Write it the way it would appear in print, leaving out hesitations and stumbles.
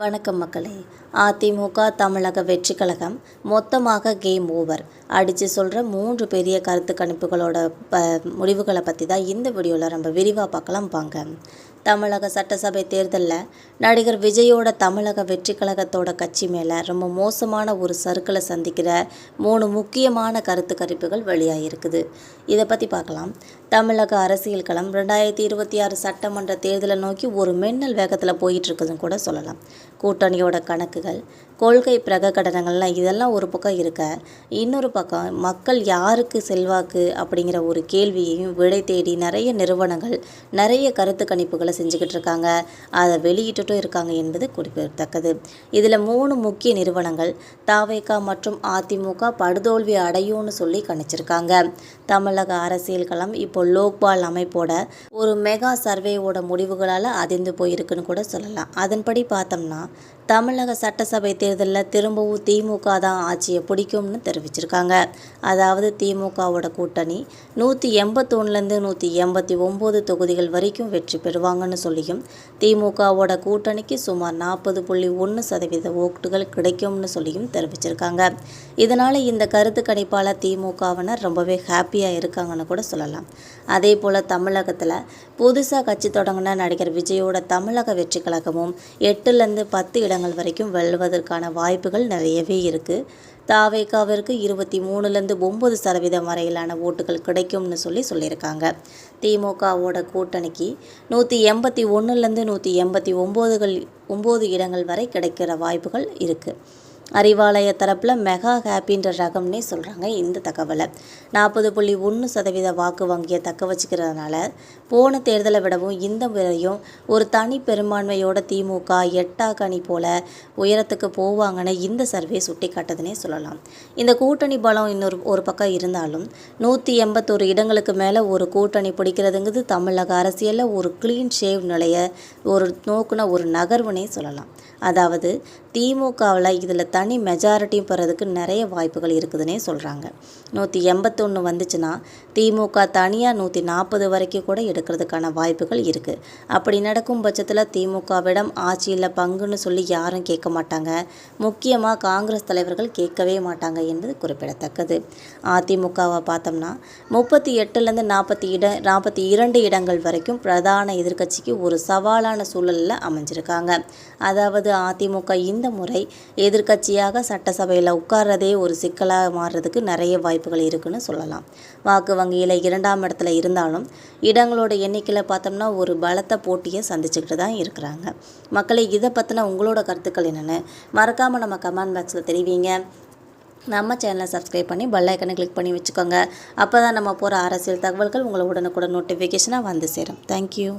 வணக்கம் மக்களே. அதிமுக தமிழக வெற்றி கழகம் மொத்தமாக கேம் ஓவர் அடித்து சொல்கிற 3 பெரிய கருத்து கணிப்புகளோட முடிவுகளை பற்றி தான் இந்த வீடியோவில் நம்ம விரிவாக பார்க்கலாம் வாங்க. தமிழக சட்டசபை தேர்தலில் நடிகர் விஜயோட தமிழக வெற்றி கழகத்தோட கட்சி மேலே ரொம்ப மோசமான ஒரு சறுக்கலை சந்திக்கிற 3 முக்கியமான கருத்து கணிப்புகள் வெளியாகிருக்குது. இதை பற்றி பார்க்கலாம். தமிழக அரசியல் களம் 2026 சட்டமன்ற தேர்தலை நோக்கி ஒரு மின்னல் வேகத்தில் போயிட்டுருக்குதுன்னு கூட சொல்லலாம். கூட்டணியோட கணக்குகள், கொள்கை பிரகடனங்கள்லாம் இதெல்லாம் ஒரு பக்கம் இருக்க, இன்னொரு பக்கம் மக்கள் யாருக்கு செல்வாக்கு அப்படிங்கிற ஒரு கேள்வியையும் விடை தேடி நிறைய நிறுவனங்கள் நிறைய கருத்து கணிப்புகளை செஞ்சுக்கிட்டு இருக்காங்க. அதை வெளியிட்டுட்டும் இருக்காங்க என்பது குறிப்பிடத்தக்கது. இதில் 3 முக்கிய நிறுவனங்கள் தாவேகா மற்றும் அதிமுக படுதோல்வி அடையும்னு சொல்லி கணிச்சிருக்காங்க. தமிழக அரசியல் களம் இப்போ லோக்பால் அமைப்போட ஒரு மெகா சர்வேவோட முடிவுகளால் அதிர்ந்து போயிருக்குன்னு கூட சொல்லலாம். அதன்படி பார்த்தோம்னா தமிழக சட்டசபை தேர்தலில் திரும்பவும் திமுக தான் ஆட்சியை பிடிக்கும்னு தெரிவிச்சிருக்காங்க. அதாவது திமுகவோட கூட்டணி 181லேருந்து 189 தொகுதிகள் வரைக்கும் வெற்றி பெறுவாங்கன்னு சொல்லியும், திமுகவோட கூட்டணிக்கு சுமார் 40.1% ஓட்டுகள் கிடைக்கும்னு சொல்லியும் தெரிவிச்சிருக்காங்க. இதனால் இந்த கருத்து கணிப்பால் திமுகவினர் ரொம்பவே ஹாப்பியாக இருக்காங்கன்னு கூட சொல்லலாம். அதே போல் தமிழகத்தில் புதுசாக கட்சி தொடங்கின நடிகர் விஜயோட தமிழக வெற்றி கழகமும் 8லேருந்து 10 இடங்கள் வரைக்கும் வெல்வதற்கான வாய்ப்புகள் நிறையவே இருக்குது. தாவேகாவிற்கு 23லேருந்து 9% வரையிலான ஓட்டுகள் கிடைக்கும்னு சொல்லியிருக்காங்க. திமுகவோட கூட்டணிக்கு 181லேருந்து 189 இடங்கள் வரை கிடைக்கிற வாய்ப்புகள் இருக்குது. அறிவாலய தரப்பில் மெகா ஹாப்பின்ற ரகம்னே சொல்கிறாங்க. இந்த தகவலை 40.1% வாக்கு வங்கியை தக்க வச்சுக்கிறதுனால போன தேர்தலை விடவும் இந்த முறையும் ஒரு தனி பெரும்பான்மையோட திமுக 8 அணி போல உயரத்துக்கு போவாங்கன்னு இந்த சர்வே சுட்டி காட்டுதுன்னே சொல்லலாம். இந்த கூட்டணி பலம் ஒரு பக்கம் இருந்தாலும் 181 இடங்களுக்கு மேலே ஒரு கூட்டணி பிடிக்கிறதுங்கிறது தமிழக அரசியலில் ஒரு க்ளீன் ஷேவ் நிலையை நோக்குன ஒரு நகர்வுனே சொல்லலாம். அதாவது திமுகவில் இதில் தனி மெஜாரிட்டி பெறதுக்கு நிறைய வாய்ப்புகள் இருக்குதுன்னே சொல்கிறாங்க. 181 வந்துச்சுன்னா திமுக தனியாக 140 வரைக்கும் கூட எடுக்கிறதுக்கான வாய்ப்புகள் இருக்குது. அப்படி நடக்கும் பட்சத்தில் திமுகவிடம் ஆட்சியில் பங்குன்னு சொல்லி யாரும் கேட்க மாட்டாங்க. முக்கியமாக காங்கிரஸ் தலைவர்கள் கேட்கவே மாட்டாங்க என்பது குறிப்பிடத்தக்கது. அதிமுகவை பார்த்தோம்னா 38லேருந்து 42 இடங்கள் வரைக்கும் பிரதான எதிர்க்கட்சிக்கு ஒரு சவாலான சூழலில் அமைஞ்சிருக்காங்க. அதாவது அதிமுக இந்த முறை எதிர்க்கட்சியாக சட்டசபையில் உட்கார்றதே ஒரு சிக்கலாக மாறுறதுக்கு நிறைய வாய்ப்புகள் இருக்குன்னு சொல்லலாம். வாக்கு வங்கியில் 2ஆம் இடத்துல இருந்தாலும் இடங்களோட எண்ணிக்கையில் பார்த்தோம்னா ஒரு பலத்த போட்டியை சந்திச்சுக்கிட்டு தான் இருக்கிறாங்க. மக்களை இதை பற்றின உங்களோட கருத்துக்கள் என்னென்னு மறக்காமல் நம்ம கமெண்ட் பாக்ஸில் தெரிவிங்க. நம்ம சேனலை சப்ஸ்கிரைப் பண்ணி பெல் ஐக்கனை கிளிக் பண்ணி வச்சுக்கோங்க. அப்போ தான் நம்ம போகிற அரசியல் தகவல்கள் உங்களை உடனுக்குடன் நோட்டிஃபிகேஷனாக வந்து சேரும். தேங்க்யூ.